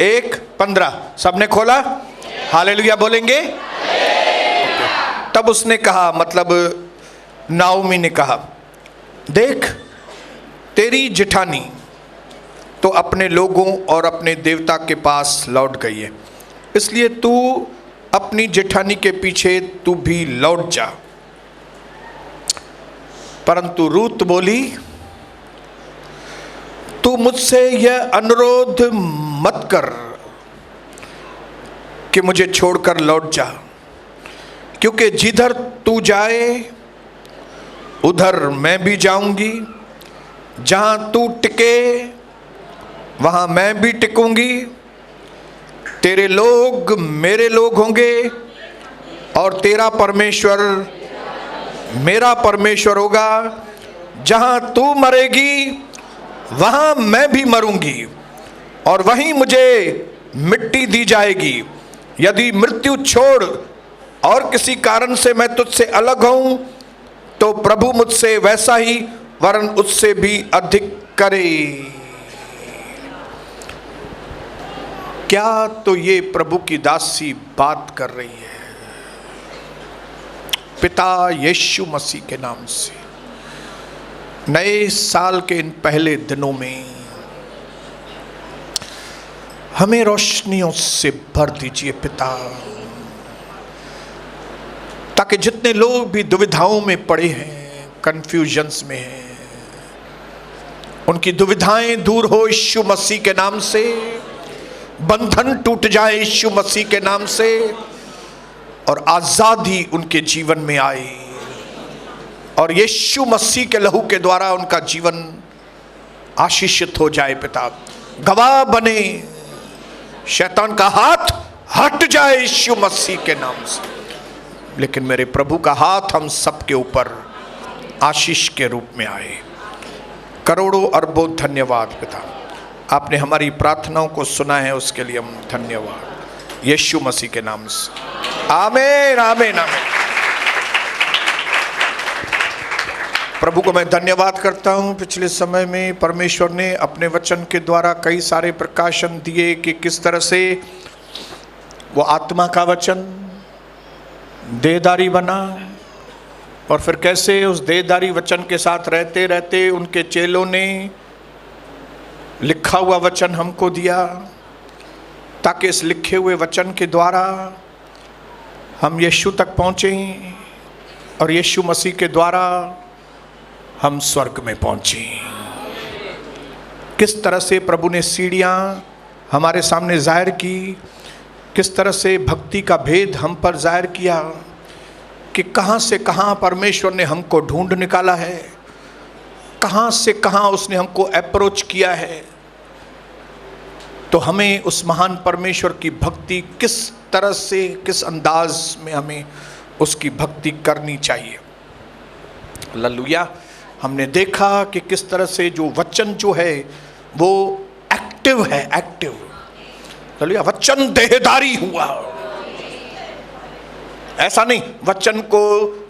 1:15 सबने खोला? हालेलुया बोलेंगे? तब उसने कहा, मतलब नाओमी ने कहा, देख तेरी जेठानी तो अपने लोगों और अपने देवता के पास लौट गई है, इसलिए तू अपनी जेठानी के पीछे तू भी लौट जा। परंतु रूत बोली, तू मुझसे यह अनुरोध मत कर कि मुझे छोड़कर लौट जा, क्योंकि जिधर तू जाए उधर मैं भी जाऊंगी, जहां तू टिके वहां मैं भी टिकूंगी, तेरे लोग मेरे लोग होंगे और तेरा परमेश्वर मेरा परमेश्वर होगा। जहां तू मरेगी वहां मैं भी मरूंगी और वहीं मुझे मिट्टी दी जाएगी। यदि मृत्यु छोड़ और किसी कारण से मैं तुझसे अलग हूं तो प्रभु मुझसे वैसा ही वरन उससे भी अधिक करे। क्या तो ये प्रभु की दासी बात कर रही है। पिता यीशु मसीह के नाम से नए साल के इन पहले दिनों में हमें रोशनियों से भर दीजिए पिता, ताकि जितने लोग भी दुविधाओं में पड़े हैं, कंफ्यूजन्स में हैं, उनकी दुविधाएं दूर हो यीशु मसीह के नाम से, बंधन टूट जाए यीशु मसीह के नाम से और आजादी उनके जीवन में आए और यीशु मसीह के लहू के द्वारा उनका जीवन आशीषित हो जाए। पिता गवाह बने, शैतान का हाथ हट जाए यीशु मसीह के नाम से, लेकिन मेरे प्रभु का हाथ हम सबके ऊपर आशीष के रूप में आए। करोड़ों अरबों धन्यवाद पिता, आपने हमारी प्रार्थनाओं को सुना है, उसके लिए हम धन्यवाद यीशु मसीह के नाम से। आमीन आमीन आमीन। प्रभु को मैं धन्यवाद करता हूँ। पिछले समय में परमेश्वर ने अपने वचन के द्वारा कई सारे प्रकाशन दिए कि किस तरह से वो आत्मा का वचन देहधारी बना और फिर कैसे उस देहधारी वचन के साथ रहते रहते उनके चेलों ने लिखा हुआ वचन हमको दिया, ताकि इस लिखे हुए वचन के द्वारा हम यीशु तक पहुँचें और यीशु मसीह के द्वारा हम स्वर्ग में पहुँचे। किस तरह से प्रभु ने सीढ़ियाँ हमारे सामने जाहिर की, किस तरह से भक्ति का भेद हम पर जाहिर किया कि कहाँ से कहाँ परमेश्वर ने हमको ढूंढ निकाला है, कहाँ से कहाँ उसने हमको अप्रोच किया है। तो हमें उस महान परमेश्वर की भक्ति किस तरह से, किस अंदाज में हमें उसकी भक्ति करनी चाहिए। हालेलुया। हमने देखा कि किस तरह से जो वचन जो है वो एक्टिव है, एक्टिव। हालेलुया। वचन देहधारी हुआ, ऐसा नहीं वचन को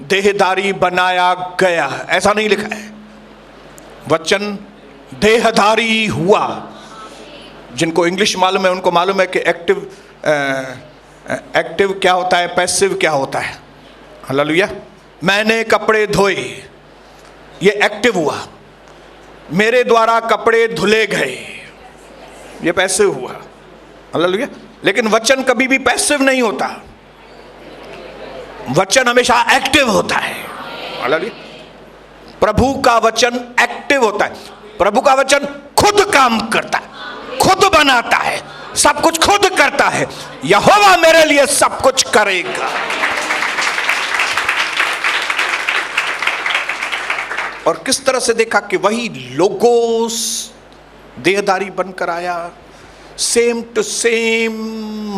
देहधारी बनाया गया, ऐसा नहीं लिखा है। वचन देहधारी हुआ। जिनको इंग्लिश मालूम है उनको मालूम है कि एक्टिव क्या होता है, पैसिव क्या होता है। हालेलुया। मैंने कपड़े धोए, ये एक्टिव हुआ। मेरे द्वारा कपड़े धुले गए, ये पैसिव हुआ। हालेलुया। लेकिन वचन कभी भी पैसिव नहीं होता, वचन हमेशा एक्टिव होता है। हालेलुया। प्रभु का वचन एक्टिव होता है। प्रभु का वचन खुद काम करता है, खुद बनाता है, सब कुछ खुद करता है। यहोवा मेरे लिए सब कुछ करेगा। और किस तरह से देखा कि वही लोगोस देहधारी बनकर आया, सेम टू सेम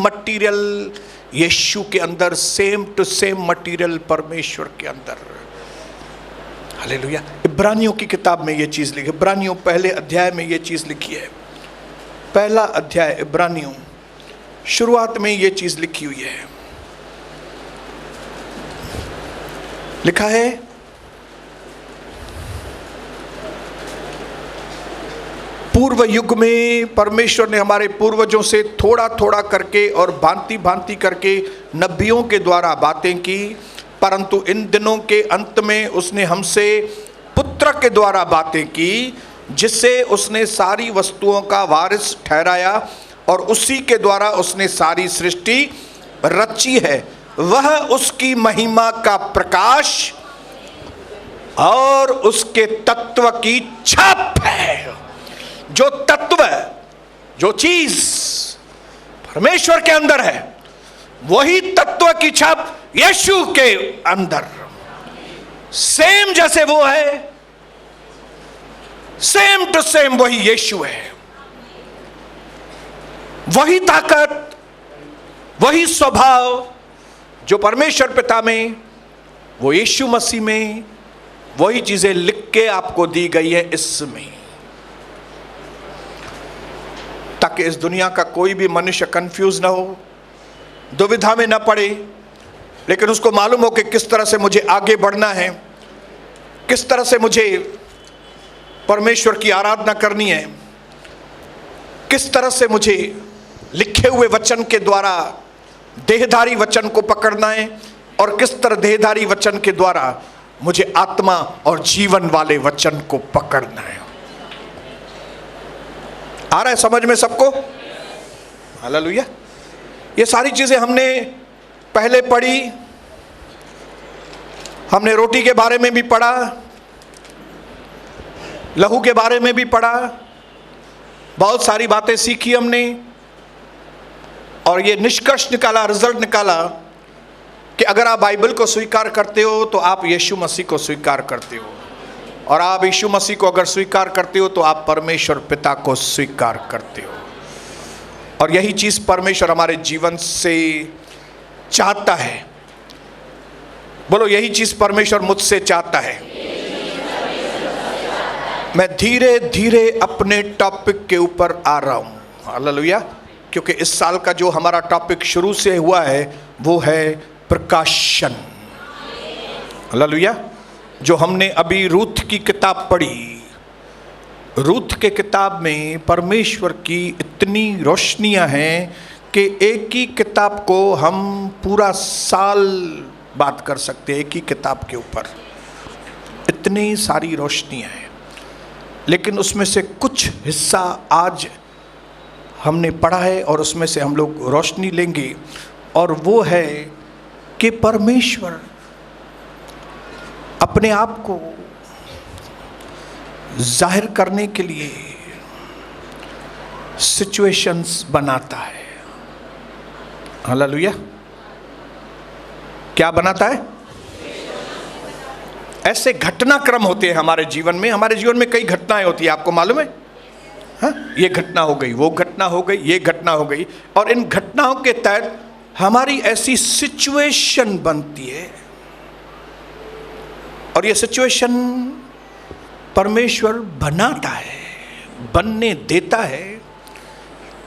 मटीरियल यीशु के अंदर, सेम टू सेम मटीरियल परमेश्वर के अंदर। हालेलुया। इब्रानियों की किताब में ये चीज लिखी, इब्रानियों पहले अध्याय में ये चीज लिखी है। पहला अध्याय इब्रानियों, शुरुआत में ये चीज लिखी हुई है। लिखा है पूर्व युग में परमेश्वर ने हमारे पूर्वजों से थोड़ा थोड़ा करके और भांति भांति करके नबियों के द्वारा बातें की, परंतु इन दिनों के अंत में उसने हमसे पुत्र के द्वारा बातें की, जिससे उसने सारी वस्तुओं का वारिस ठहराया और उसी के द्वारा उसने सारी सृष्टि रची है। वह उसकी महिमा का प्रकाश और उसके तत्व की छाप है। जो तत्व, जो चीज परमेश्वर के अंदर है, वही तत्व की छाप यीशु के अंदर, सेम जैसे वो है, सेम टू सेम वही यीशु है। वही ताकत, वही स्वभाव जो परमेश्वर पिता में, वो यीशु मसीह में, वही चीजें लिख के आपको दी गई है इसमें, ताकि इस दुनिया का कोई भी मनुष्य कंफ्यूज ना हो, दुविधा में ना पड़े, लेकिन उसको मालूम हो कि किस तरह से मुझे आगे बढ़ना है, किस तरह से मुझे परमेश्वर की आराधना करनी है, किस तरह से मुझे लिखे हुए वचन के द्वारा देहधारी वचन को पकड़ना है, और किस तरह देहधारी वचन के द्वारा मुझे आत्मा और जीवन वाले वचन को पकड़ना है। आ रहा है समझ में सबको? हालेलुया। ये सारी चीजें हमने पहले पढ़ी, हमने रोटी के बारे में भी पढ़ा, लहू के बारे में भी पढ़ा, बहुत सारी बातें सीखी हमने, और ये निष्कर्ष निकाला, रिजल्ट निकाला कि अगर आप बाइबल को स्वीकार करते हो तो आप यीशु मसीह को स्वीकार करते हो, और आप यीशु मसीह को अगर स्वीकार करते हो तो आप परमेश्वर पिता को स्वीकार करते हो। और यही चीज परमेश्वर हमारे जीवन से चाहता है। बोलो, यही चीज परमेश्वर मुझसे चाहता है। मैं धीरे धीरे अपने टॉपिक के ऊपर आ रहा हूं। हालेलुया। क्योंकि इस साल का जो हमारा टॉपिक शुरू से हुआ है वो है प्रकाशन। हालेलुया। जो हमने अभी रूथ की किताब पढ़ी, रूथ के किताब में परमेश्वर की इतनी रोशनियां हैं कि एक ही किताब को हम पूरा साल बात कर सकते हैं, एक ही किताब के ऊपर इतनी सारी रोशनियां हैं। लेकिन उसमें से कुछ हिस्सा आज हमने पढ़ा है और उसमें से हम लोग रोशनी लेंगे, और वो है कि परमेश्वर अपने आप को जाहिर करने के लिए सिचुएशंस बनाता है। हालेलुया। क्या बनाता है? ऐसे घटनाक्रम होते हैं हमारे जीवन में। हमारे जीवन में कई घटनाएं होती है, आपको मालूम है? हाँ, ये घटना हो गई, वो घटना हो गई, ये घटना हो गई, और इन घटनाओं के तहत हमारी ऐसी सिचुएशन बनती है, और ये सिचुएशन परमेश्वर बनाता है, बनने देता है,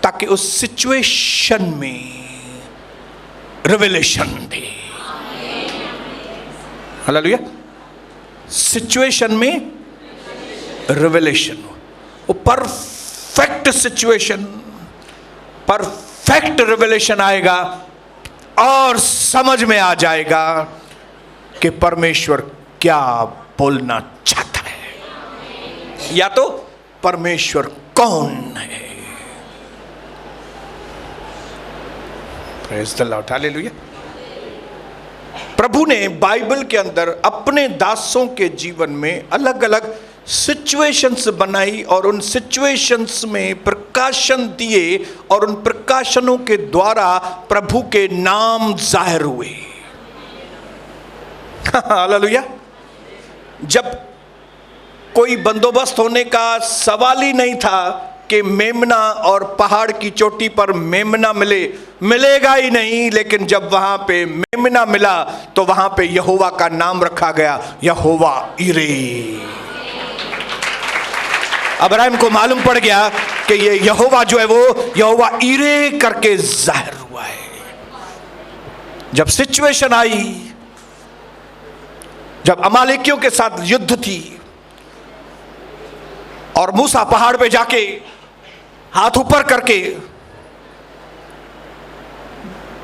ताकि उस सिचुएशन में रिवेलेशन दे। हालेलुया। सिचुएशन में रिवेलेशन हो, वो परफेक्ट सिचुएशन, परफेक्ट रिवेलेशन आएगा, और समझ में आ जाएगा कि परमेश्वर क्या बोलना चाहता है, या तो परमेश्वर कौन है। Praise the Lord. हालेलुया। प्रभु ने बाइबल के अंदर अपने दासों के जीवन में अलग अलग सिचुएशंस बनाई, और उन सिचुएशंस में प्रकाशन दिए, और उन प्रकाशनों के द्वारा प्रभु के नाम जाहिर हुए। हालेलुया। जब कोई बंदोबस्त होने का सवाल ही नहीं था कि मेमना और पहाड़ की चोटी पर मेमना मिलेगा ही नहीं, लेकिन जब वहां पे मेमना मिला तो वहां पे यहोवा का नाम रखा गया, यहोवा इरे। अब्राहम को मालूम पड़ गया कि ये यहोवा जो है वो यहोवा इरे करके जाहिर हुआ है। जब सिचुएशन आई, जब अमालेकियों के साथ युद्ध थी, और मूसा पहाड़ पे जाके हाथ ऊपर करके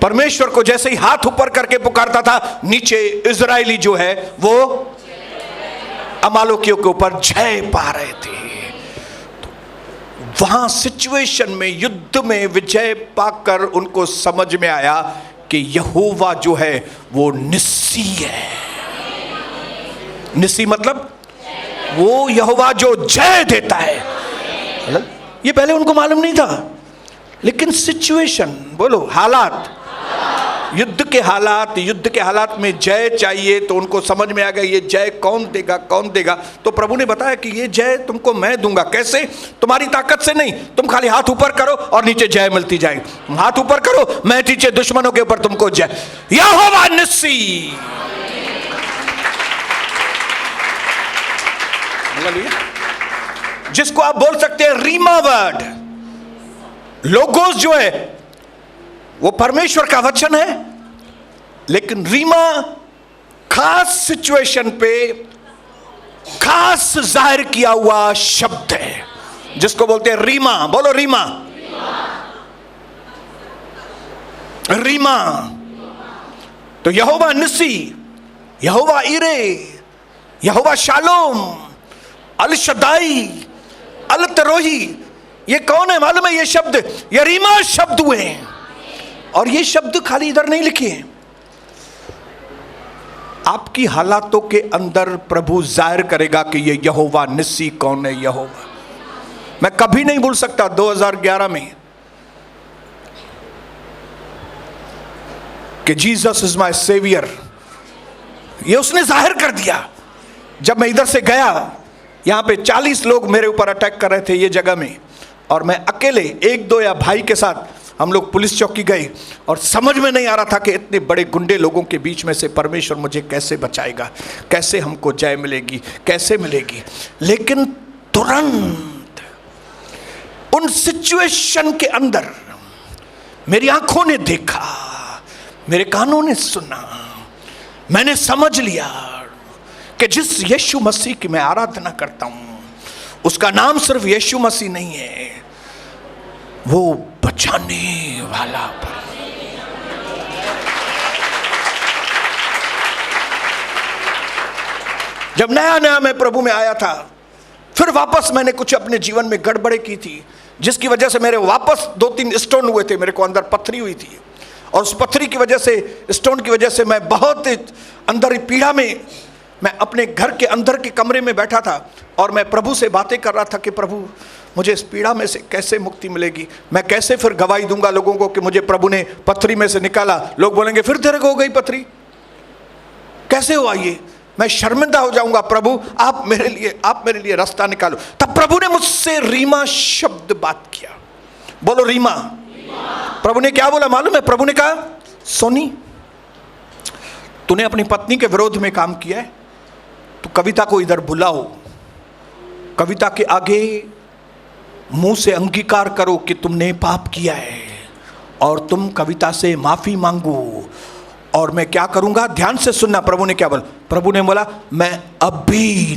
परमेश्वर को जैसे ही हाथ ऊपर करके पुकारता था, नीचे इजरायली जो है वो अमालेकियों के ऊपर जय पा रहे थे। तो वहां सिचुएशन में, युद्ध में विजय पाकर उनको समझ में आया कि यहोवा जो है वो निस्सी है। निस्सी मतलब वो यहोवा जो जय देता है। ये पहले उनको मालूम नहीं था, लेकिन सिचुएशन, बोलो हालात, युद्ध के हालात में जय चाहिए, तो उनको समझ में आ गया ये जय कौन देगा, कौन देगा। तो प्रभु ने बताया कि ये जय तुमको मैं दूंगा। कैसे? तुम्हारी ताकत से नहीं, तुम खाली हाथ ऊपर करो और नीचे जय मिलती जाएगी। हाथ ऊपर करो, मैं नीचे दुश्मनों के ऊपर तुमको जय। यहोवा निस्सी। जिसको आप बोल सकते हैं रीमा वर्ड, लोगोस जो है वो परमेश्वर का वचन है, लेकिन रीमा खास सिचुएशन पे खास जाहिर किया हुआ शब्द है, जिसको बोलते हैं रीमा। बोलो रीमा। रीमा। तो यहोवा निस्सी, यहोवा इरे, यहोवा शालोम, अल शदाई, अल तरोही, ये कौन है मालूम है? ये शब्द, ये रीमा शब्द हुए हैं। और ये शब्द खाली इधर नहीं लिखे हैं, आपकी हालातों के अंदर प्रभु जाहिर करेगा कि ये यहोवा निस्सी कौन है। यहोवा, मैं कभी नहीं भूल सकता 2011 में कि जीसस इज माय सेवियर, ये उसने जाहिर कर दिया। जब मैं इधर से गया, यहां पे 40 लोग मेरे ऊपर अटैक कर रहे थे ये जगह में, और मैं अकेले एक दो या भाई के साथ हम लोग पुलिस चौकी गए, और समझ में नहीं आ रहा था कि इतने बड़े गुंडे लोगों के बीच में से परमेश्वर मुझे कैसे बचाएगा, कैसे हमको जय मिलेगी, कैसे मिलेगी। लेकिन तुरंत उन सिचुएशन के अंदर मेरी आंखों ने देखा, मेरे कानों ने सुना, मैंने समझ लिया कि जिस यीशु मसीह की मैं आराधना करता हूं, उसका नाम सिर्फ यीशु मसीह नहीं है, वो बचाने वाला। जब नया नया मैं प्रभु में आया था, फिर वापस मैंने कुछ अपने जीवन में गड़बड़े की थी, जिसकी वजह से मेरे वापस 2-3 स्टोन हुए थे, मेरे को अंदर पत्थरी हुई थी, और उस पत्थरी की वजह से, स्टोन की वजह से मैं बहुत अंदर पीड़ा में, मैं अपने घर के अंदर के कमरे में बैठा था और मैं प्रभु से बातें कर रहा था कि प्रभु मुझे इस पीड़ा में से कैसे मुक्ति मिलेगी, मैं कैसे फिर गवाही दूंगा लोगों को कि मुझे प्रभु ने पथरी में से निकाला। लोग बोलेंगे फिर तेरे को हो गई पथरी, कैसे हुआ ये, मैं शर्मिंदा हो जाऊंगा। प्रभु आप मेरे लिए रास्ता निकालो। तब प्रभु ने मुझसे रीमा शब्द बात किया। बोलो रीमा। प्रभु ने क्या बोला मालूम है? प्रभु ने कहा सोनी, तूने अपनी पत्नी के विरोध में काम किया है, तो कविता को इधर बुलाओ, कविता के आगे मुंह से अंगीकार करो कि तुमने पाप किया है, और तुम कविता से माफी मांगो, और मैं क्या करूंगा, ध्यान से सुनना। प्रभु ने क्या बोला? प्रभु ने बोला मैं अभी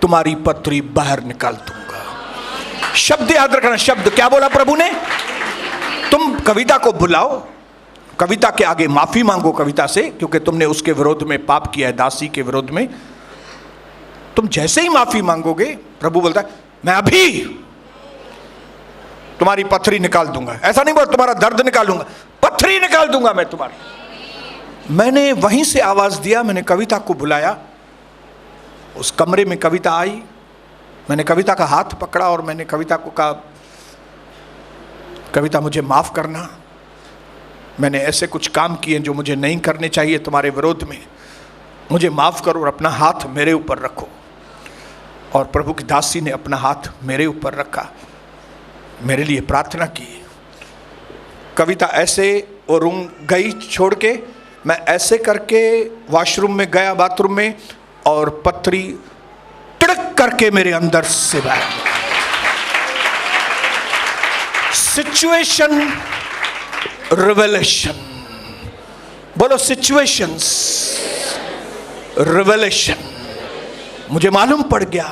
तुम्हारी पथरी बाहर निकाल दूंगा। शब्द याद रखना, शब्द क्या बोला प्रभु ने? तुम कविता को बुलाओ, कविता के आगे माफी मांगो कविता से, क्योंकि तुमने उसके विरोध में पाप किया है, दासी के विरोध में। तुम जैसे ही माफी मांगोगे, प्रभु बोलता है मैं अभी तुम्हारी पथरी निकाल दूंगा। ऐसा नहीं बोल तुम्हारा दर्द निकालूंगा, पथरी निकाल दूंगा मैं तुम्हारी। मैंने वहीं से आवाज दिया, मैंने कविता को बुलाया, उस कमरे में कविता आई, मैंने कविता का हाथ पकड़ा और मैंने कविता को कहा कविता मुझे माफ करना, मैंने ऐसे कुछ काम किए जो मुझे नहीं करने चाहिए तुम्हारे विरोध में, मुझे माफ करो और अपना हाथ मेरे ऊपर रखो। और प्रभु की दासी ने अपना हाथ मेरे ऊपर रखा, मेरे लिए प्रार्थना की। कविता ऐसे वो रूम गई छोड़ के, मैं ऐसे करके वॉशरूम में गया, बाथरूम में, और पथरी टिड़क करके मेरे अंदर से बाहर। Situation revelation. बोलो सिचुएशंस रिवेलेशन। मुझे मालूम पड़ गया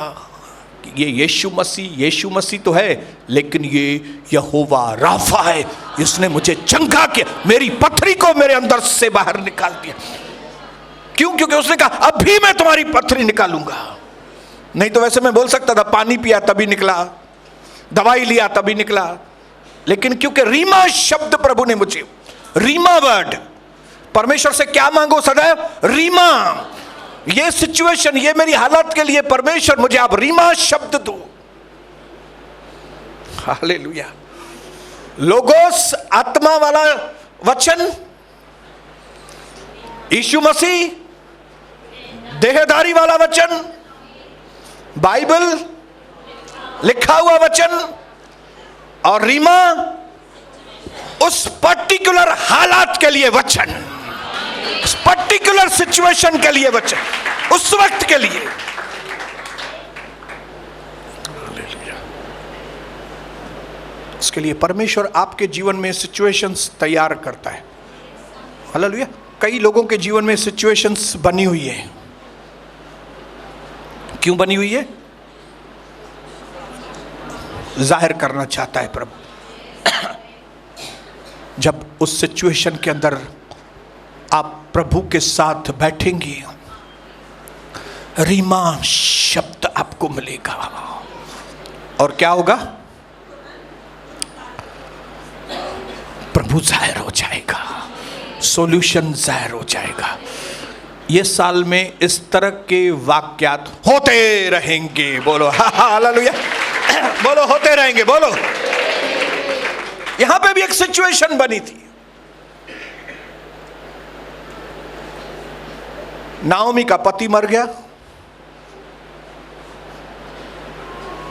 कि ये यीशु मसीह तो है, लेकिन ये यहोवा राफा है, इसने मुझे चंगा किया, मेरी पथरी को मेरे अंदर से बाहर निकाल दिया। क्यों? क्योंकि उसने कहा अभी मैं तुम्हारी पथरी निकालूंगा। नहीं तो वैसे मैं बोल सकता था पानी पिया तभी निकला, दवाई लिया तभी निकला, लेकिन क्योंकि रीमा शब्द प्रभु ने मुझे, रीमा वर्ड, परमेश्वर से क्या मांगो सदैव? रीमा। ये सिचुएशन, ये मेरी हालत के लिए परमेश्वर मुझे आप रीमा शब्द दो। हालेलुया। लोगोस आत्मा वाला वचन, यीशु मसीह देहधारी वाला वचन, बाइबल लिखा हुआ वचन, और रीमा उस पर्टिकुलर हालात के लिए वचन, उस पर्टिकुलर सिचुएशन के लिए वचन, उस वक्त के लिए। इसके लिए परमेश्वर आपके जीवन में सिचुएशंस तैयार करता है। हालेलुया। कई लोगों के जीवन में सिचुएशंस बनी हुई है। क्यों बनी हुई है? जाहिर करना चाहता है प्रभु। जब उस सिचुएशन के अंदर आप प्रभु के साथ बैठेंगे, रीमा शब्द आपको मिलेगा, और क्या होगा? प्रभु जाहिर हो जाएगा, सॉल्यूशन जाहिर हो जाएगा। ये साल में इस तरह के वाक्यात होते रहेंगे। बोलो हालेलुया, बोलो होते रहेंगे, बोलो। यहां पे भी एक सिचुएशन बनी थी। नाओमी का पति मर गया,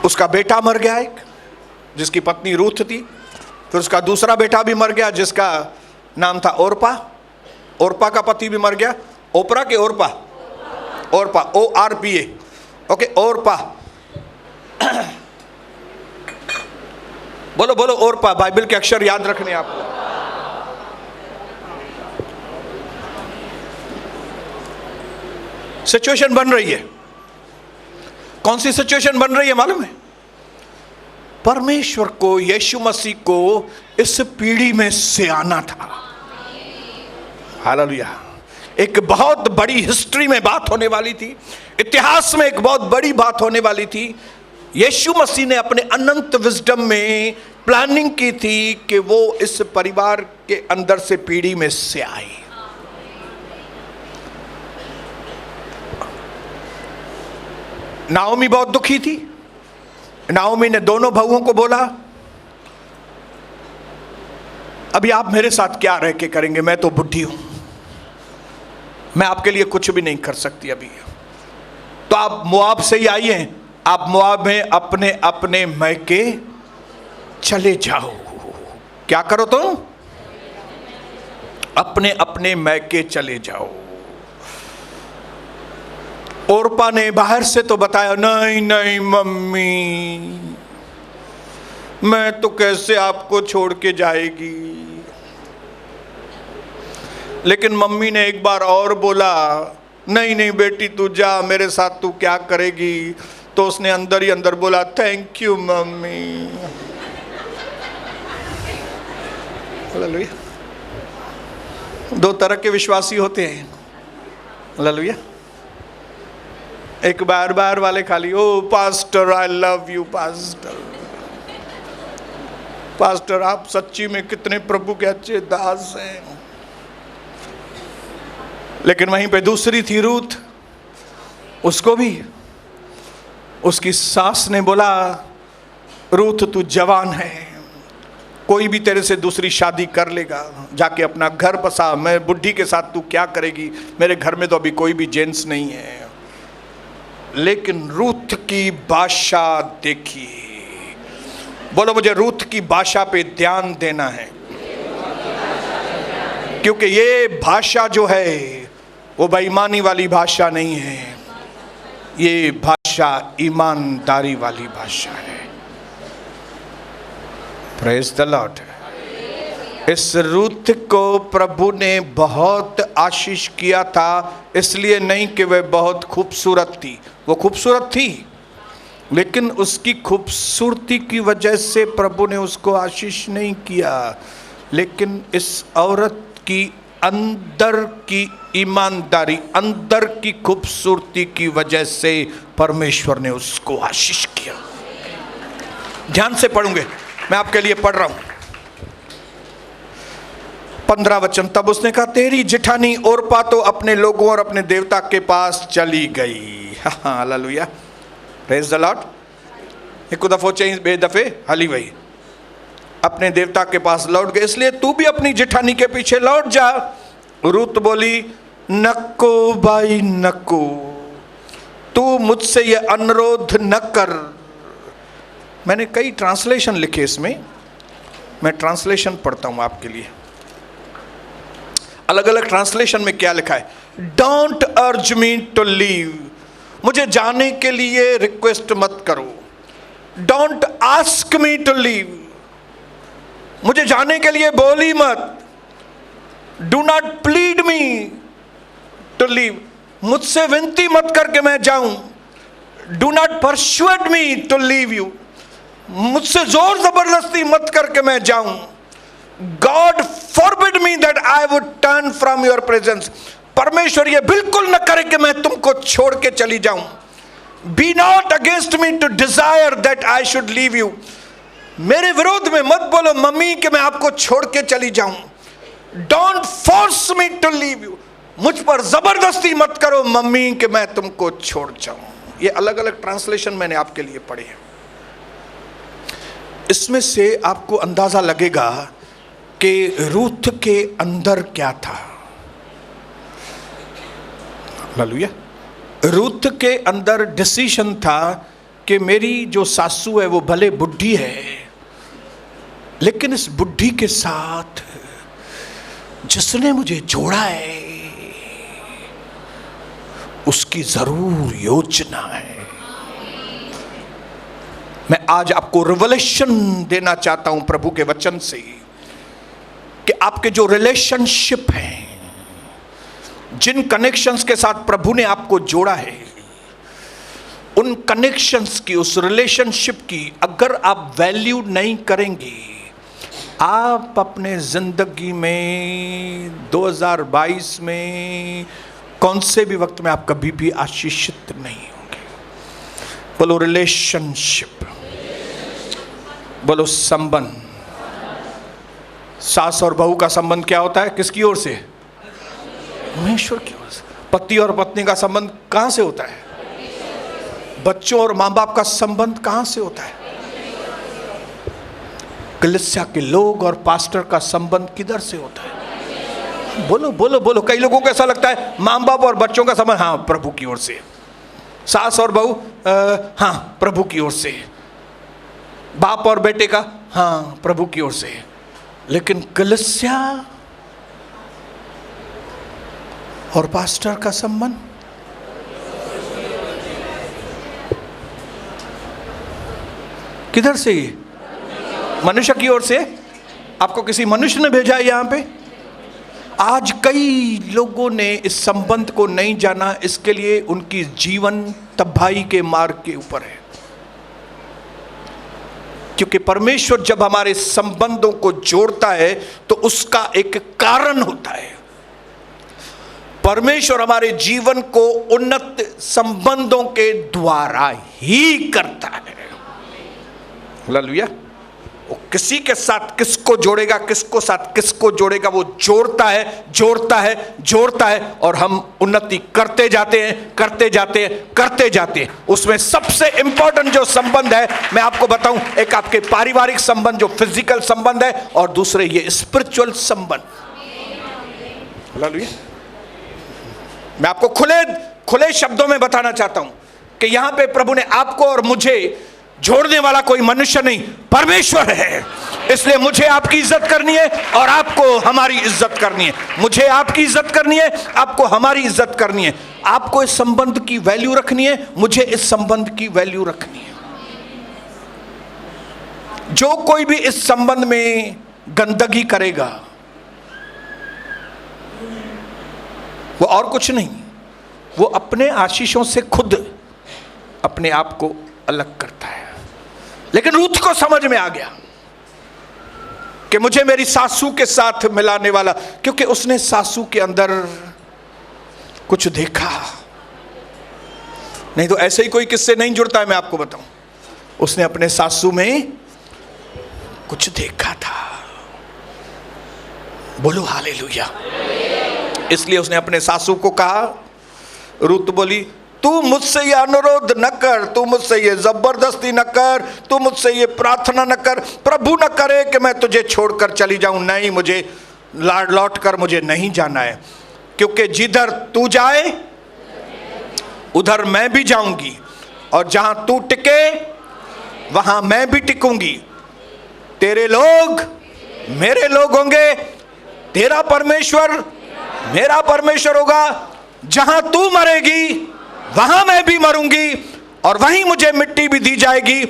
उसका बेटा मर गया एक, जिसकी पत्नी रूथ थी। फिर उसका दूसरा बेटा भी मर गया जिसका नाम था ओरपा। ओरपा का पति भी मर गया। ओपरा के ओरपा, ओरपा, ORPA, ओके, ओरपा। बोलो बोलो ओरपा। बाइबल के अक्षर याद रखने आपको। सिचुएशन बन रही है। कौन सी सिचुएशन बन रही है मालूम है? परमेश्वर को, यीशु मसीह को इस पीढ़ी में से आना था। हालेलुया। एक बहुत बड़ी हिस्ट्री में बात होने वाली थी, इतिहास में एक बहुत बड़ी बात होने वाली थी। यीशु मसीह ने अपने अनंत विजडम में प्लानिंग की थी कि वो इस परिवार के अंदर से पीढ़ी में से आए। नाओमी बहुत दुखी थी। नाओमी ने दोनों बहुओं को बोला, अभी आप मेरे साथ क्या रह के करेंगे? मैं तो बुढ़ी हूं, मैं आपके लिए कुछ भी नहीं कर सकती अभी। तो आप मोआब से ही आई हैं, आप मोआब में अपने अपने मैके चले जाओ। क्या करो तुम? अपने अपने मैके चले जाओ। ओरपा ने बाहर से तो बताया, नहीं नहीं मम्मी, मैं तो कैसे आपको छोड़ के जाएगी। लेकिन मम्मी ने एक बार और बोला, नहीं नहीं बेटी तू जा, मेरे साथ तू क्या करेगी? तो उसने अंदर ही अंदर बोला, थैंक यू मम्मी। हालेलुया। दो तरह के विश्वासी होते हैं। हालेलुया। एक बार बार वाले खाली, oh pastor I love you pastor, pastor आप सच्ची में कितने प्रभु के अच्छे दास हैं। लेकिन वहीं पे दूसरी थी रूथ, उसको भी उसकी सास ने बोला, रूथ तू जवान है, कोई भी तेरे से दूसरी शादी कर लेगा, जाके अपना घर बसा, मैं बुढ़ी के साथ तू क्या करेगी? मेरे घर में तो अभी कोई भी जेंट्स नहीं है। लेकिन रूथ की भाषा देखिए। बोलो मुझे रूथ की भाषा पे ध्यान देना है, क्योंकि ये भाषा जो है वो बेईमानी वाली भाषा नहीं है, ये भाषा ईमानदारी वाली भाषा है। Praise the Lord. इस रूथ को प्रभु ने बहुत आशीष किया था, इसलिए नहीं कि वह बहुत खूबसूरत थी, वो खूबसूरत थी, लेकिन उसकी खूबसूरती की वजह से प्रभु ने उसको आशीष नहीं किया, लेकिन इस औरत की अंदर की ईमानदारी, अंदर की खूबसूरती की वजह से परमेश्वर ने उसको आशीष किया। ध्यान से पढ़ूंगे, मैं आपके लिए पढ़ रहा हूं 15 वचन। तब उसने कहा, तेरी जेठानी ओरपा तो अपने लोगों और अपने देवता के पास चली गई। हाँ, हालेलुया, प्रेज द लॉर्ड। एक दफो चाहिए, बे दफे हली वही अपने देवता के पास लौट गए, इसलिए तू भी अपनी जेठानी के पीछे लौट जा। रूत बोली, नको भाई नको, तू मुझसे ये अनुरोध न कर। मैंने कई ट्रांसलेशन लिखे इसमें, मैं ट्रांसलेशन पढ़ता हूं आपके लिए। अलग अलग ट्रांसलेशन में क्या लिखा है, डोंट अर्ज मी टू लीव, मुझे जाने के लिए रिक्वेस्ट मत करो। Don't ask me to leave, मुझे जाने के लिए बोली मत। Do not plead me to leave, मुझसे विनती मत करके मैं जाऊं। Do not persuade me to leave you, मुझसे जोर जबरदस्ती मत करके मैं जाऊं। God forbid me that I would turn from your presence, परमेश्वर ये बिल्कुल न करे कि मैं तुमको छोड़ के चली जाऊं। Be not against me to desire that I should leave you, मेरे विरोध में मत बोलो मम्मी कि मैं आपको छोड़ के चली जाऊं। Don't force me to leave you, मुझ पर जबरदस्ती मत करो मम्मी कि मैं तुमको छोड़ जाऊं। ये अलग अलग ट्रांसलेशन मैंने आपके लिए पढ़े हैं। इसमें से आपको अंदाजा लगेगा कि रूथ के अंदर क्या था। हालेलुया। रूथ के अंदर डिसीजन था कि मेरी जो सासू है वो भले बुढ़ी है, लेकिन इस बुढ़ी के साथ जिसने मुझे जोड़ा है उसकी जरूर योजना है। मैं आज आपको रिवलेशन देना चाहता हूं प्रभु के वचन से कि आपके जो रिलेशनशिप हैं, जिन कनेक्शंस के साथ प्रभु ने आपको जोड़ा है, उन कनेक्शंस की, उस रिलेशनशिप की अगर आप वैल्यू नहीं करेंगे, आप अपने जिंदगी में 2022 में कौन से भी वक्त में आप कभी भी आशीषित नहीं होंगे। बोलो रिलेशनशिप, बोलो संबंध। सास और बहू का संबंध क्या होता है, किसकी ओर से? परमेश्वर की ओर से। पति और पत्नी का संबंध कहां से होता है? बच्चों और मां बाप का संबंध कहां से होता है? कलीसिया के लोग और पास्टर का संबंध किधर से होता है? बोलो बोलो बोलो। कई लोगों को ऐसा लगता है मां बाप और बच्चों का संबंध, हाँ प्रभु की ओर से। सास और बहू, हाँ प्रभु की ओर से। बाप और बेटे का, हाँ प्रभु की ओर से। लेकिन कलीसिया और पास्टर का संबंध किधर से? ये मनुष्य की ओर से। आपको किसी मनुष्य ने भेजा है यहां पे। आज कई लोगों ने इस संबंध को नहीं जाना, इसके लिए उनकी जीवन तबाही के मार्ग के ऊपर है। क्योंकि परमेश्वर जब हमारे संबंधों को जोड़ता है तो उसका एक कारण होता है। परमेश्वर हमारे जीवन को उन्नत संबंधों के द्वारा ही करता है। हालेलुया। वो किसी के साथ किसको जोड़ेगा, किसको साथ किसको जोड़ेगा, वो जोड़ता है, जोड़ता है, जोड़ता है, और हम उन्नति करते जाते हैं, करते जाते हैं, करते जाते हैं। उसमें सबसे इंपॉर्टेंट जो संबंध है मैं आपको बताऊं, एक आपके पारिवारिक संबंध जो फिजिकल संबंध है, और दूसरे ये स्पिरिचुअल संबंध। हालेलुया। मैं आपको खुले शब्दों में बताना चाहता हूं कि यहां पे प्रभु ने आपको और मुझे जोड़ने वाला कोई मनुष्य नहीं, परमेश्वर है। इसलिए मुझे आपकी इज्जत करनी है और आपको हमारी इज्जत करनी है। मुझे आपकी इज्जत करनी है, आपको हमारी इज्जत करनी है। आपको इस संबंध की वैल्यू रखनी है, मुझे इस संबंध की वैल्यू रखनी है। जो कोई भी इस संबंध में गंदगी करेगा वो और कुछ नहीं, वो अपने आशीषों से खुद अपने आप को अलग करता है। लेकिन रूथ को समझ में आ गया कि मुझे मेरी सासू के साथ मिलाने वाला, क्योंकि उसने सासू के अंदर कुछ देखा। नहीं तो ऐसे ही कोई किससे नहीं जुड़ता है, मैं आपको बताऊं। उसने अपने सासू में कुछ देखा था। बोलो हालेलुया। इसलिए उसने अपने सासू को कहा, रूत बोली, तू मुझसे ये अनुरोध न कर, तू मुझसे ये जबरदस्ती न कर, तू मुझसे ये प्रार्थना न कर, प्रभु न करे कि मैं तुझे छोड़कर चली जाऊं। नहीं, मुझे लौट कर मुझे नहीं जाना है, क्योंकि जिधर तू जाए उधर मैं भी जाऊंगी, और जहां तू टिके वहां मैं भी टिकूंगी। तेरे लोग मेरे लोग होंगे, तेरा परमेश्वर मेरा परमेश्वर होगा। जहां तू मरेगी वहां मैं भी मरूंगी, और वहीं मुझे मिट्टी भी दी जाएगी।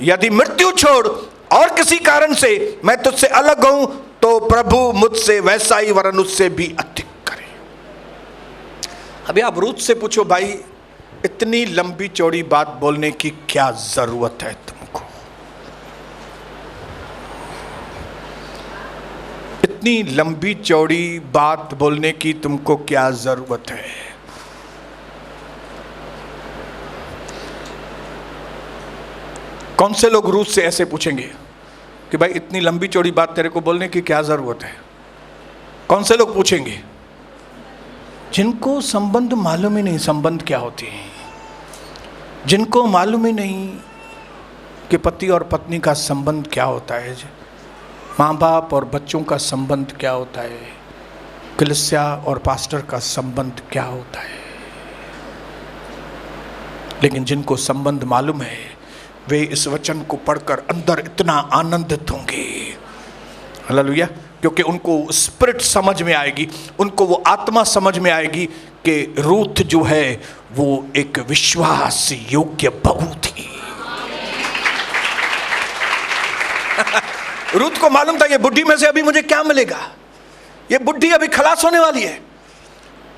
यदि मृत्यु छोड़ और किसी कारण से मैं तुझसे अलग हूं, तो प्रभु मुझसे वैसा ही वरन उससे भी अधिक करे। अभी आप रूथ से पूछो, भाई इतनी लंबी चौड़ी बात बोलने की क्या जरूरत है तुमको? इतनी लंबी चौड़ी बात बोलने की तुमको क्या जरूरत है? कौन से लोग रूथ से ऐसे पूछेंगे कि भाई इतनी लंबी चौड़ी बात तेरे को बोलने की क्या जरूरत है? कौन से लोग पूछेंगे? जिनको संबंध मालूम ही नहीं, संबंध क्या होती है, जिनको मालूम ही नहीं कि पति और पत्नी का संबंध क्या होता है, माँ बाप और बच्चों का संबंध क्या होता है, कलीसिया और पास्टर का संबंध क्या होता है। लेकिन जिनको संबंध मालूम है वे इस वचन को पढ़कर अंदर इतना आनंदित होंगे, हालेलुया, क्योंकि उनको स्पिरिट समझ में आएगी, उनको वो आत्मा समझ में आएगी कि रूथ जो है वो एक विश्वास योग्य बहू थी। रूथ को मालूम था ये बुढ़ी में से अभी मुझे क्या मिलेगा, ये बुढ़ी अभी खलास होने वाली है,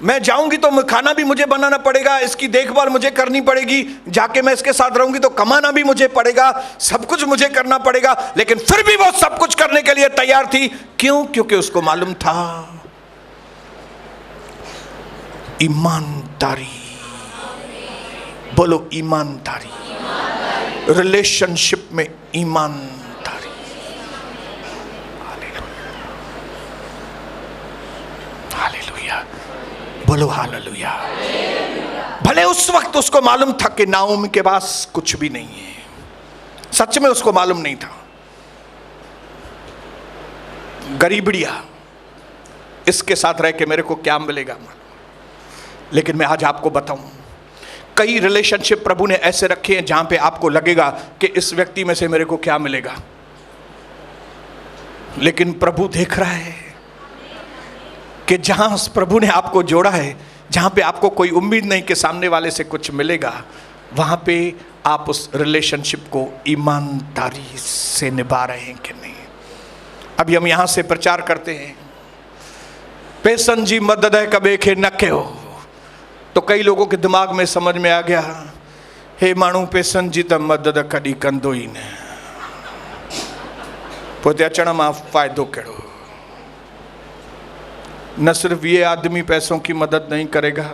मैं जाऊंगी तो खाना भी मुझे बनाना पड़ेगा, इसकी देखभाल मुझे करनी पड़ेगी, जाके मैं इसके साथ रहूंगी तो कमाना भी मुझे पड़ेगा, सब कुछ मुझे करना पड़ेगा। लेकिन फिर भी वो सब कुछ करने के लिए तैयार थी। क्यों? क्योंकि उसको मालूम था ईमानदारी। बोलो ईमानदारी, रिलेशनशिप में ईमानदारी। हालेलुया, बोलो हालेलुया। भले उस वक्त उसको मालूम था कि नाओमी के पास कुछ भी नहीं है, सच में उसको मालूम नहीं था, गरीबड़िया इसके साथ रह के मेरे को क्या मिलेगा। लेकिन मैं आज आपको बताऊं, कई रिलेशनशिप प्रभु ने ऐसे रखे हैं जहां पे आपको लगेगा कि इस व्यक्ति में से मेरे को क्या मिलेगा, लेकिन प्रभु देख रहा है कि जहां प्रभु ने आपको जोड़ा है, जहां पे आपको कोई उम्मीद नहीं कि सामने वाले से कुछ मिलेगा, वहां पे आप उस रिलेशनशिप को ईमानदारी से निभा रहे हैं कि नहीं। अभी हम यहां से प्रचार करते हैं, पेसन जी मदद है कबे के नके हो, तो कई लोगों के दिमाग में समझ में आ गया, हे मानू पेसन जी त मदद कदी कंदो ही न, पोते अचण मां फायदो कहिड़ो। न सिर्फ ये आदमी पैसों की मदद नहीं करेगा,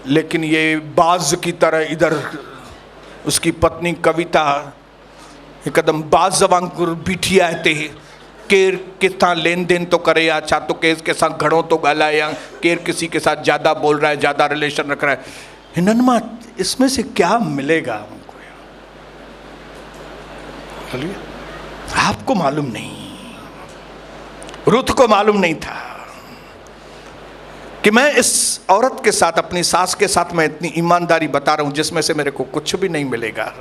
लेकिन ये बाज की तरह इधर उसकी पत्नी कविता हिकदम बाज वांगुर बीठी आहे ते, केर किथां लेन देन तो करे या छा तो केस के साथ घणो तो ॻाल्हाए या केर किसी के साथ ज़्यादा बोल रहा है, ज़्यादा रिलेशन रख रहा है, हिनन मां इसमें से क्या मिलेगा हमको? आपको मालूम नहीं, रूथ को मालूम नहीं था कि मैं इस औरत के साथ, अपनी सास के साथ मैं इतनी ईमानदारी बता रहा हूं जिसमें से मेरे को कुछ भी नहीं मिलेगा,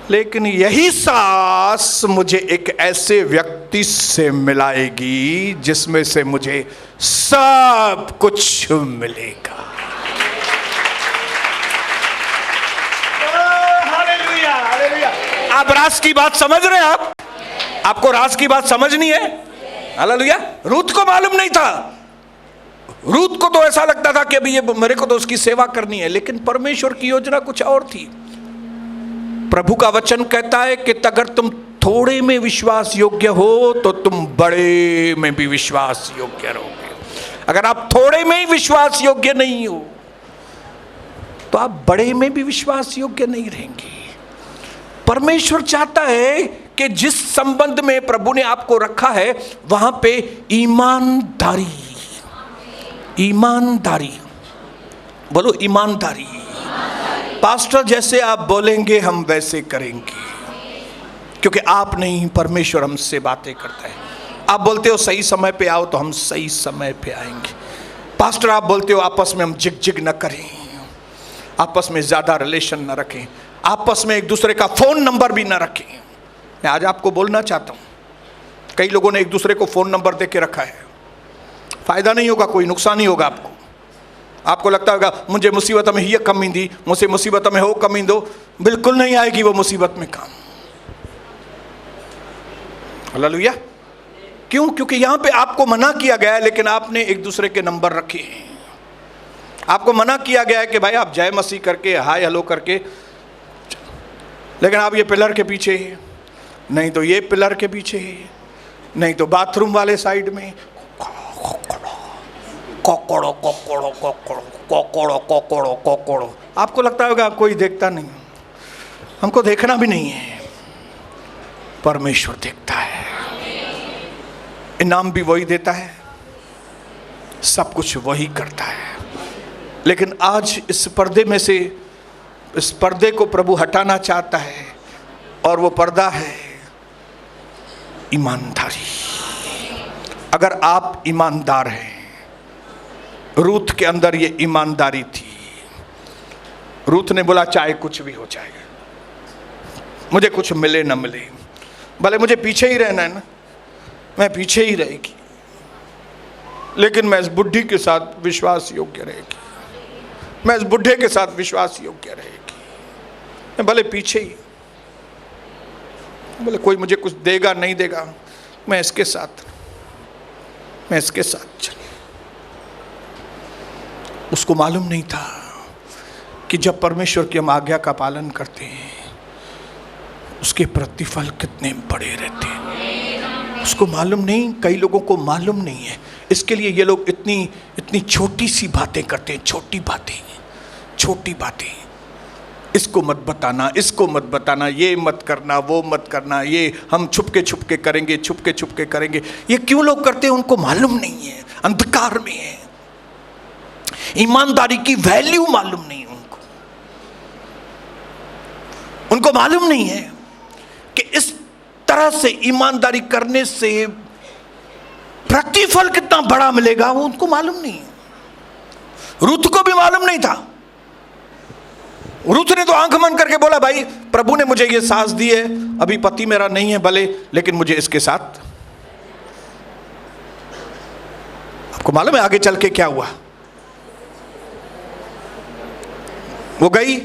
लेकिन यही सास मुझे एक ऐसे व्यक्ति से मिलाएगी जिसमें से मुझे सब कुछ मिलेगा। Hallelujah, hallelujah. आप राज की बात समझ रहे हैं? आपको राज की बात समझनी है? हालेलुया। रूथ को मालूम नहीं था, रूथ को तो ऐसा लगता था कि अभी ये मेरे को तो उसकी सेवा करनी है, लेकिन परमेश्वर की योजना कुछ और थी। प्रभु का वचन कहता है कि अगर तुम थोड़े में विश्वास योग्य हो तो तुम बड़े में भी विश्वास योग्य रहोगे। अगर आप थोड़े में ही विश्वास योग्य नहीं हो तो आप बड़े में भी विश्वास योग्य नहीं रहेंगे। परमेश्वर चाहता है कि जिस संबंध में प्रभु ने आपको रखा है वहां पे ईमानदारी, ईमानदारी, बोलो ईमानदारी। पास्टर जैसे आप बोलेंगे हम वैसे करेंगे, क्योंकि आप नहीं, परमेश्वर हमसे बातें करता है। आप बोलते हो सही समय पे आओ तो हम सही समय पे आएंगे। पास्टर आप बोलते हो आपस में हम जिग न करें, आपस में ज़्यादा रिलेशन न रखें, आपस में एक दूसरे का फ़ोन नंबर भी न रखें। मैं आज आपको बोलना चाहता हूँ, कई लोगों ने एक दूसरे को फ़ोन नंबर दे के रखा है। फ़ायदा नहीं होगा, कोई नुकसान ही होगा आपको। आपको लगता होगा मुझे मुसीबत में ही कमी दी, मुझे मुसीबत में हो कमी दो, बिल्कुल नहीं आएगी वो मुसीबत में काम। हालेलुया। क्यों? क्योंकि यहाँ पे आपको मना किया गया है, लेकिन आपने एक दूसरे के नंबर रखे हैं। आपको मना किया गया है कि भाई आप जय मसीह करके, हाय हेलो करके, लेकिन आप ये पिलर के पीछे, नहीं तो ये पिलर के पीछे, नहीं तो बाथरूम वाले साइड में, कोकोड़ो कोकोड़ो कोकोड़ो कोकोड़ो कोकोड़ो कोकोड़ो। आपको लगता होगा कोई देखता नहीं, हमको देखना भी नहीं है, परमेश्वर देखता है। इनाम भी वही देता है, सब कुछ वही करता है। लेकिन आज इस पर्दे में से, इस पर्दे को प्रभु हटाना चाहता है, और वो पर्दा है ईमानदारी। अगर आप ईमानदार हैं, रूथ के अंदर ये ईमानदारी थी। रूथ ने बोला चाहे कुछ भी हो जाए, मुझे कुछ मिले न मिले, भले मुझे पीछे ही रहना है ना, मैं पीछे ही रहेगी, लेकिन मैं इस बुढ़ी के साथ विश्वास योग्य रहेगी, मैं इस बुढ़े के साथ विश्वास योग्य रहेगी, मैं भले पीछे ही, बोले कोई मुझे कुछ देगा नहीं देगा, मैं इसके साथ चली। उसको मालूम नहीं था कि जब परमेश्वर की हम आज्ञा का पालन करते हैं उसके प्रतिफल कितने बड़े रहते हैं। उसको मालूम नहीं, कई लोगों को मालूम नहीं है। इसके लिए ये लोग इतनी छोटी सी बातें करते हैं, छोटी बातें, इसको मत बताना, इसको मत बताना, ये मत करना, वो मत करना, ये हम छुपके करेंगे। ये क्यों लोग करते हैं उनको मालूम नहीं है, अंधकार में है। ईमानदारी की वैल्यू मालूम नहीं उनको मालूम नहीं है कि इस तरह से ईमानदारी करने से प्रतिफल कितना बड़ा मिलेगा, वो उनको मालूम नहीं है। रूथ को भी मालूम नहीं था। रूथ ने तो आंख बंद करके बोला भाई प्रभु ने मुझे ये सास दी है, अभी पति मेरा नहीं है भले, लेकिन मुझे इसके साथ। आपको मालूम है आगे चल के क्या हुआ? वो गई,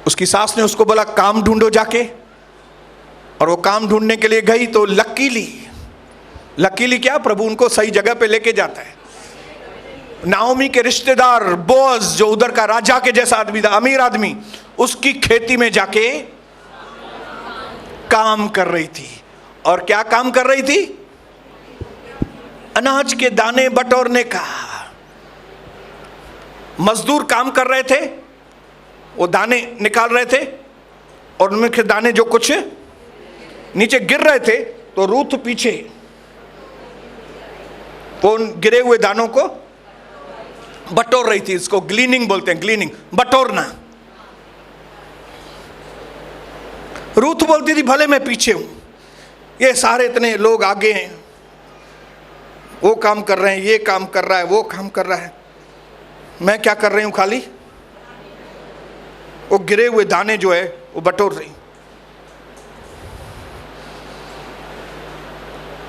उसकी सास ने उसको बोला काम ढूंढो जाके, और वो काम ढूंढने के लिए गई तो लकीली क्या, प्रभु उनको सही जगह पे लेके जाता है। नाओमी के रिश्तेदार बोअज, जो उधर का राजा के जैसा आदमी था, अमीर आदमी, उसकी खेती में जाके काम कर रही थी। और क्या काम कर रही थी? अनाज के दाने बटोरने का। मजदूर काम कर रहे थे, वो दाने निकाल रहे थे, और उनमें के दाने जो कुछ नीचे गिर रहे थे, तो रूथ पीछे वो गिरे हुए दानों को बटोर रही थी। इसको ग्लीनिंग बोलते हैं, ग्लीनिंग, बटोरना। रूथ बोलती थी भले मैं पीछे हूं, ये सारे इतने लोग आगे हैं, वो काम कर रहे हैं, ये काम कर रहा है, वो काम कर रहा है, मैं क्या कर रही हूं? खाली वो गिरे हुए दाने जो है वो बटोर रही।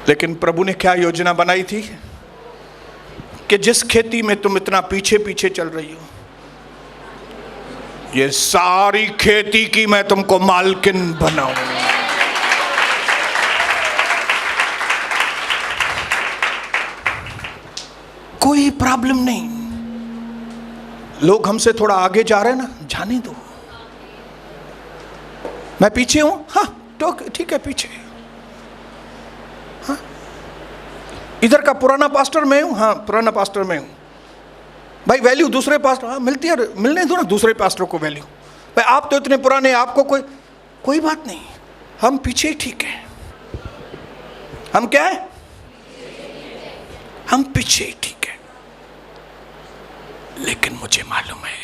लेकिन प्रभु ने क्या योजना बनाई थी कि जिस खेती में तुम इतना पीछे चल रही हो, ये सारी खेती की मैं तुमको मालकिन बनाऊं। कोई प्रॉब्लम नहीं। लोग हमसे थोड़ा आगे जा रहे हैं ना, जाने दो। मैं पीछे हूं, हाँ तो ठीक है पीछे। हाँ इधर का पुराना पास्टर मैं हूं, हाँ पुराना पास्टर मैं हूं। भाई वैल्यू दूसरे पास्टर, हाँ मिलती है, मिलने दो ना दूसरे पास्टर को वैल्यू। भाई आप तो इतने पुराने, आपको कोई बात नहीं, हम पीछे ही ठीक है। हम क्या है? हम पीछे ही ठीक है। लेकिन मुझे मालूम है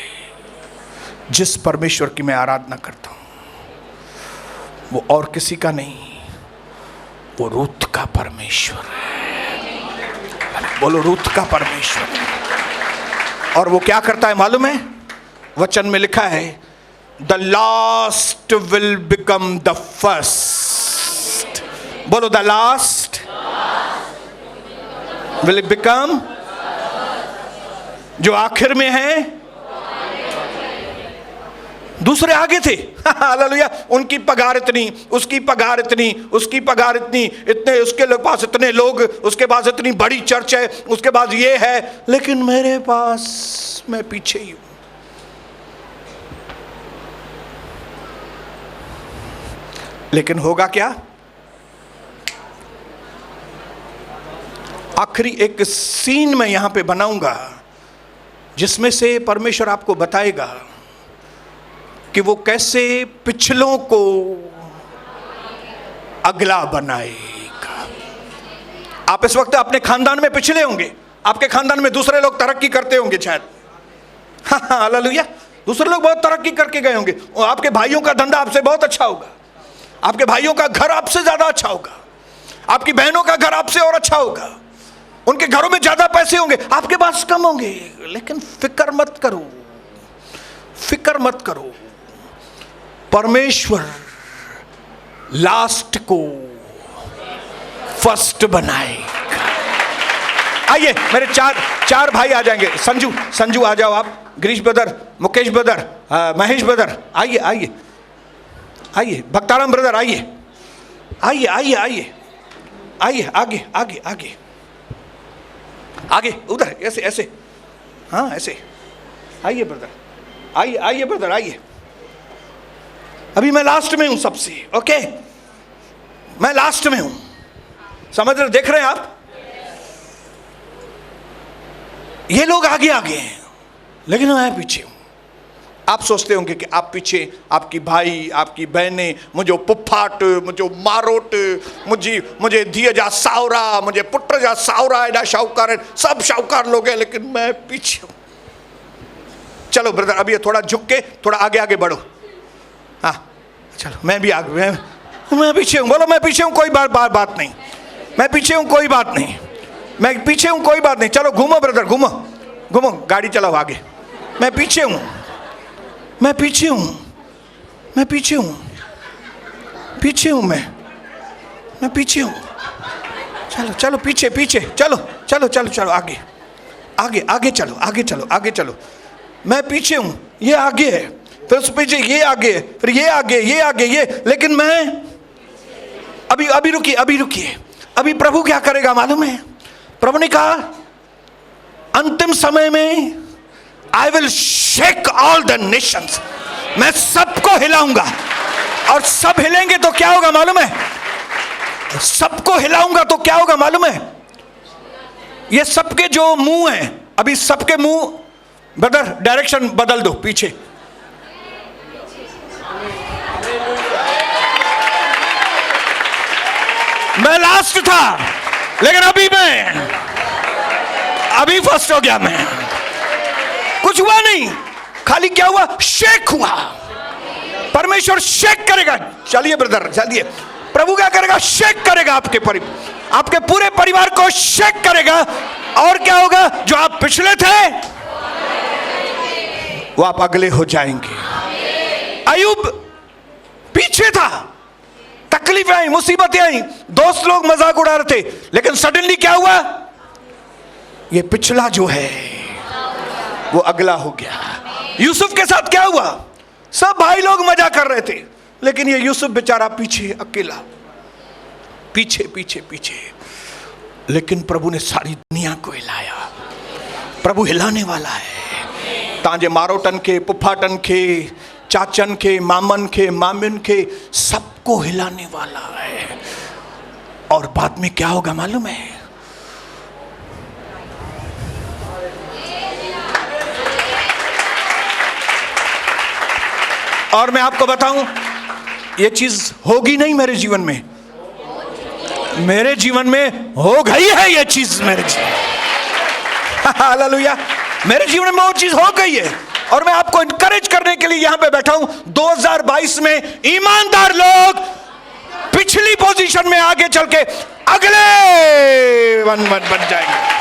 जिस परमेश्वर की मैं आराधना करता हूं वो और किसी का नहीं, वो रूथ का परमेश्वर है। बोलो रूथ का परमेश्वर है। और वो क्या करता है मालूम है? वचन में लिखा है the last will become the first. बोलो द लास्ट विल बिकम, जो आखिर में है दूसरे आगे थे। हालेलुया। उनकी पगार इतनी, उसकी पगार इतनी, उसकी पगार इतनी, इतने उसके पास इतने लोग, उसके पास इतनी बड़ी चर्च है, उसके पास ये है, लेकिन मेरे पास मैं पीछे ही हूं। लेकिन होगा क्या? आखिरी एक सीन मैं यहां पे बनाऊंगा जिसमें से परमेश्वर आपको बताएगा कि वो कैसे पिछलों को अगला बनाएगा। आप इस वक्त अपने खानदान में पिछले होंगे, आपके खानदान में दूसरे लोग तरक्की करते होंगे शायद, हाँ हालेलुया, दूसरे लोग बहुत तरक्की करके गए होंगे, और आपके भाइयों का धंधा आपसे बहुत अच्छा होगा, आपके भाइयों का घर आपसे ज्यादा अच्छा होगा, आपकी बहनों का घर आपसे और अच्छा होगा, उनके घरों में ज्यादा पैसे होंगे, आपके पास कम होंगे। लेकिन फिक्र मत करो, फिक्र मत करो, परमेश्वर लास्ट को फर्स्ट बनाएगा। आइए मेरे चार भाई आ जाएंगे। संजू आ जाओ आप, Girish brother, Mukesh brother, Mahesh brother, आइए आइए आइए, भक्ताराम ब्रदर आइए आइए आइए आइए आइए, आगे आगे आगे आगे, उधर ऐसे ऐसे, हाँ ऐसे आइए ब्रदर, आइए आइए ब्रदर आइए। अभी मैं लास्ट में हूं सबसे, ओके मैं लास्ट में हूं, समझ रहे, देख रहे हैं आप? ये लोग आगे आगे हैं लेकिन मैं पीछे हूं। आप सोचते होंगे कि आप पीछे, आपकी भाई, आपकी बहनें, मुझे पुफ्फाट, मुझे मारोट, मुझे दिए जा सावरा, मुझे पुत्र जा सावरा, एडा शाहूकार है, सब शाहूकार लोग हैं, लेकिन मैं पीछे हूं। चलो ब्रदर अभी थोड़ा झुक के थोड़ा आगे आगे बढ़ो। हाँ चलो, मैं भी आगे, मैं पीछे हूँ। बोलो मैं पीछे हूँ, कोई बात नहीं, मैं पीछे हूँ, कोई बात नहीं, मैं पीछे हूँ, कोई बात नहीं। चलो घूमो ब्रदर, घूमो घूमो, गाड़ी चलाओ आगे। मैं पीछे हूँ, मैं पीछे हूँ, मैं पीछे हूँ, पीछे हूँ, मैं पीछे हूँ। चलो चलो पीछे पीछे, चलो चलो चलो चलो आगे आगे आगे चलो, आगे चलो, आगे चलो। मैं पीछे हूँ, ये आगे है, फिर उस पीछे ये आगे है, फिर ये आगे, ये आगे, ये, लेकिन मैं अभी रुकिए, अभी प्रभु क्या करेगा मालूम है? प्रभु ने कहा अंतिम समय में I will shake all the Nations, मैं सबको हिलाऊंगा। और सब हिलेंगे तो क्या होगा मालूम है? सबको हिलाऊंगा तो क्या होगा मालूम है? ये सबके जो मुंह हैं, अभी सबके मुंह, ब्रदर डायरेक्शन बदल दो, पीछे। मैं लास्ट था लेकिन अभी फर्स्ट हो गया मैं। कुछ हुआ नहीं, खाली क्या हुआ? शेक हुआ। परमेश्वर शेक करेगा। चलिए ब्रदर चलिए, प्रभु क्या करेगा? शेक करेगा आपके पूरे परिवार को शेक करेगा। और क्या होगा? जो आप पिछले थे वो आप अगले हो जाएंगे। अय्यूब पीछे था, तकलीफें आई, मुसीबतें आई, दोस्त लोग मजाक उड़ा रहे थे, लेकिन सडनली क्या हुआ? ये पिछला जो है वो अगला हो गया। यूसुफ के साथ क्या हुआ? सब भाई लोग मजा कर रहे थे, लेकिन ये यूसुफ बेचारा पीछे, अकेला, पीछे पीछे पीछे। लेकिन प्रभु ने सारी दुनिया को हिलाया। प्रभु हिलाने वाला है। तांजे मारोटन खे, पुफाटन खे, चाचन के, मामन के, मामिन के, सबको हिलाने वाला है। और बाद में क्या होगा मालूम है? और मैं आपको बताऊं, ये चीज होगी नहीं मेरे जीवन में, मेरे जीवन में हो गई है ये चीज मेरे जीवन। हालेलुया, मेरे जीवन में वो चीज हो गई है। और मैं आपको इनकरेज करने के लिए यहां पे बैठा हूं। 2022 में ईमानदार लोग पिछली पोजीशन में आगे चल के अगले वन बन जाएंगे।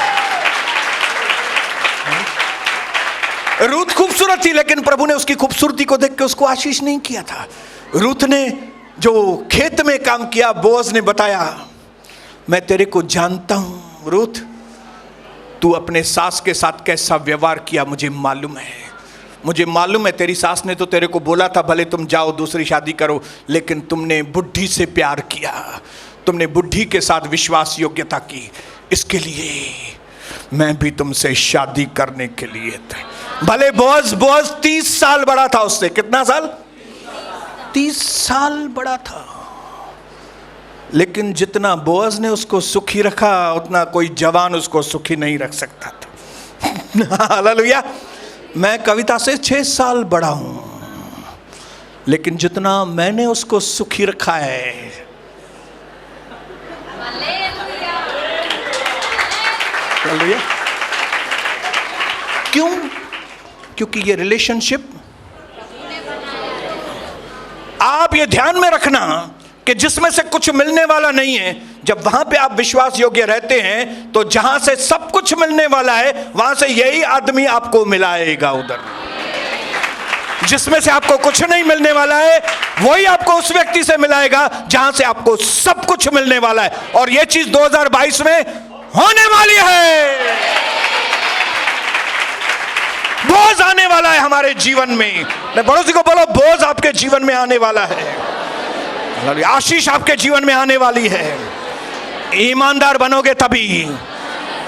रूथ खूबसूरत थी, लेकिन प्रभु ने उसकी खूबसूरती को देख के उसको आशीष नहीं किया था। रूथ ने जो खेत में काम किया, बोअज ने बताया, मैं तेरे को जानता हूं रूथ, तू अपने सास के साथ कैसा व्यवहार किया मुझे मालूम है। मुझे मालूम है तेरी सास ने तो तेरे को बोला था भले तुम जाओ दूसरी शादी करो, लेकिन तुमने बुढ़ी से प्यार किया, तुमने बुढ़ी के साथ विश्वास योग्यता की। इसके लिए मैं भी तुमसे शादी करने के लिए था। भले बोअज 30 साल बड़ा था उससे। कितना साल? 30 साल बड़ा था। लेकिन जितना बोअज ने उसको सुखी रखा, उतना कोई जवान उसको सुखी नहीं रख सकता था। हालेलुया। मैं कविता से 6 साल बड़ा हूं, लेकिन जितना मैंने उसको सुखी रखा है, हालेलुया। क्यों? क्योंकि ये रिलेशनशिप, आप ये ध्यान में रखना कि जिसमें से कुछ मिलने वाला नहीं है, जब वहां पे आप विश्वास योग्य रहते हैं तो जहां से सब कुछ मिलने वाला है वहां से यही आदमी आपको मिलाएगा। उधर जिसमें से आपको कुछ नहीं मिलने वाला है वही आपको उस व्यक्ति से मिलाएगा जहां से आपको सब कुछ मिलने वाला है। और यह चीज 2022 में होने वाली है। बोझ आने वाला है हमारे जीवन में। मैं पड़ोसी को बोलो, बोझ आपके जीवन में आने वाला है, आशीष आपके जीवन में आने वाली है। ईमानदार बनोगे तभी।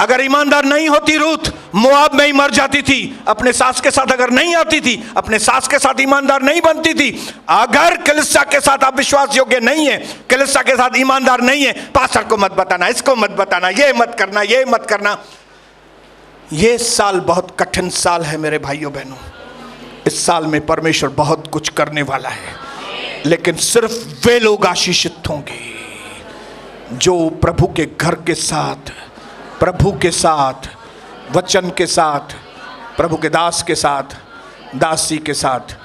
अगर ईमानदार नहीं होती रूथ, मोआब में ही मर जाती थी। अपने सास के साथ अगर नहीं आती थी, अपने सास के साथ ईमानदार नहीं बनती थी, अगर कलीसिया के साथ आप विश्वास योग्य नहीं है, कलीसिया के साथ ईमानदार नहीं है, पास्टर को मत बताना, इसको मत बताना, ये मत करना, ये मत करना। ये साल बहुत कठिन साल है मेरे भाइयों बहनों। इस साल में परमेश्वर बहुत कुछ करने वाला है, लेकिन सिर्फ वे लोग आशीषित होंगे जो प्रभु के घर के साथ, प्रभु के साथ, वचन के साथ, प्रभु के दास के साथ, दासी के साथ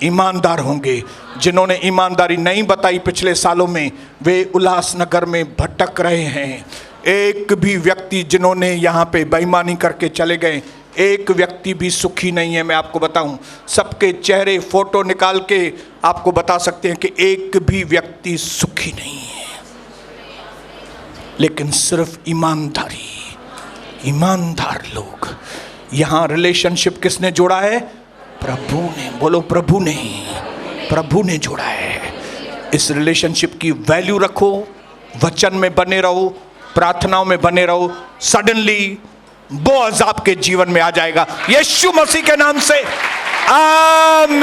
ईमानदार होंगे। जिन्होंने ईमानदारी नहीं बताई पिछले सालों में, वे उल्लासनगर में भटक रहे हैं। एक भी व्यक्ति जिन्होंने यहाँ पे बेईमानी करके चले गए, एक व्यक्ति भी सुखी नहीं है। मैं आपको बताऊं, सबके चेहरे फोटो निकाल के आपको बता सकते हैं कि एक भी व्यक्ति सुखी नहीं है। लेकिन सिर्फ ईमानदारी, ईमानदार लोग। यहाँ रिलेशनशिप किसने जोड़ा है? प्रभु ने। बोलो, प्रभु ने, प्रभु ने जोड़ा है। इस रिलेशनशिप की वैल्यू रखो, वचन में बने रहो, प्रार्थनाओं में बने रहो। सडनली बोअज आपके जीवन में आ जाएगा, यीशु मसीह के नाम से। आमीन।